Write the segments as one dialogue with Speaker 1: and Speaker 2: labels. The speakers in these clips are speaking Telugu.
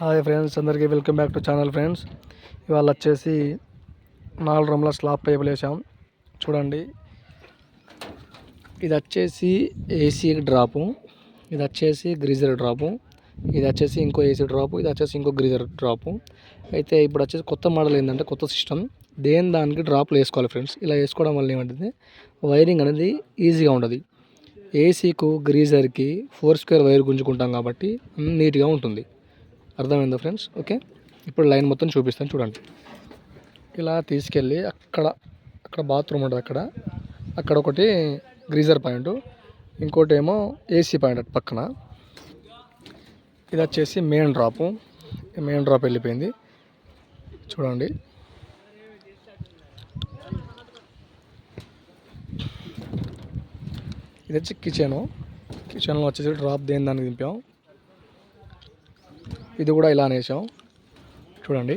Speaker 1: హాయ్ ఫ్రెండ్స్, అందరికీ welcome back to channel friends. ఇవాళ వచ్చేసి 4 రూమ్ల స్లాబ్ టేబుల్ వేసాం. చూడండి, ఇది వచ్చేసి ఏసీ డ్రాపు, ఇది వచ్చేసి గ్రీజర్ డ్రాపు, ఇది వచ్చేసి ఇంకో ఏసీ డ్రాపు, ఇది వచ్చేసి ఇంకో గ్రీజర్ డ్రాపు. అయితే ఇప్పుడు వచ్చేసి కొత్త మోడల్ ఏంటంటే, కొత్త సిస్టమ్, దానికి డ్రాప్లు వేసుకోవాలి ఫ్రెండ్స్. ఇలా వేసుకోవడం వల్ల ఏమంటుంది, వైరింగ్ అనేది ఈజీగా ఉండదు. ఏసీకు గ్రీజర్కి 4 స్క్వేర్ వైర్ గుంజుకుంటాం కాబట్టి నీట్గా ఉంటుంది. అర్థమైందా ఫ్రెండ్స్? ఓకే, ఇప్పుడు లైన్ మొత్తం చూపిస్తాను చూడండి. ఇలా తీసుకెళ్ళి అక్కడ బాత్రూమ్ ఉంటుంది, అక్కడ ఒకటి గ్రీజర్ పాయింట్, ఇంకోటి ఏమో ఏసీ పాయింట్ అటు పక్కన. ఇది వచ్చేసి మెయిన్ డ్రాప్ వెళ్ళిపోయింది చూడండి. ఇది వచ్చి కిచెన్లో వచ్చేసి డ్రాప్ దానికి దింపాం. ఇది కూడా ఇలా వేసాం చూడండి.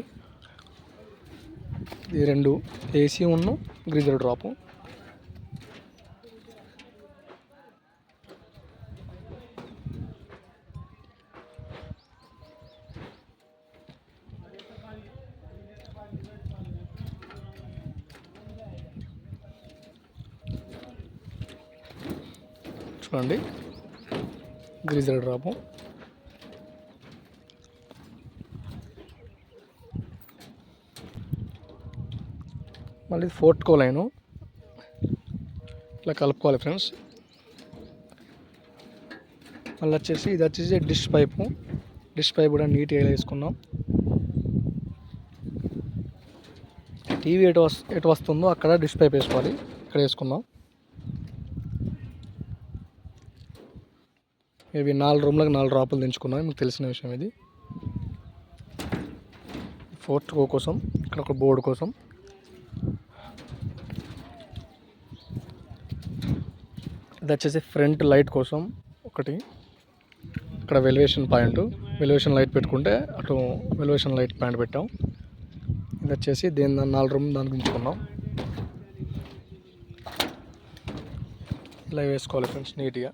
Speaker 1: ఇది 2 ఏసీ ఉన్న గ్రీజర్ డ్రాపు. చూడండి, గ్రీజర్ డ్రాపు. మళ్ళీ 4th లైను ఇలా కలుపుకోవాలి ఫ్రెండ్స్. మళ్ళీ వచ్చేసి ఇది వచ్చేసి డిష్ పైప్ కూడా నీట్గా వేసుకున్నాం. టీవీ ఎటు వస్తుందో అక్కడ డిష్ పైప్ వేసుకోవాలి, ఇక్కడ వేసుకున్నాం. ఇవి 4 రూమ్లకు 4 డ్రాపులు దించుకున్నాం, మీకు తెలిసిన విషయం ఇది. 4th కోసం ఇక్కడ ఒక బోర్డు కోసం. ఇది వచ్చేసి ఫ్రంట్ లైట్ కోసం ఒకటి, ఇక్కడ వెలివేషన్ లైట్ పెట్టుకుంటే అటు వెలివేషన్ లైట్ పాయింట్ పెట్టాం. ఇది వచ్చేసి 4 రూమ్ దానికి ఉంచుకున్నాం. ఇలా వేసుకోవాలి ఫ్రెండ్స్ నీట్గా.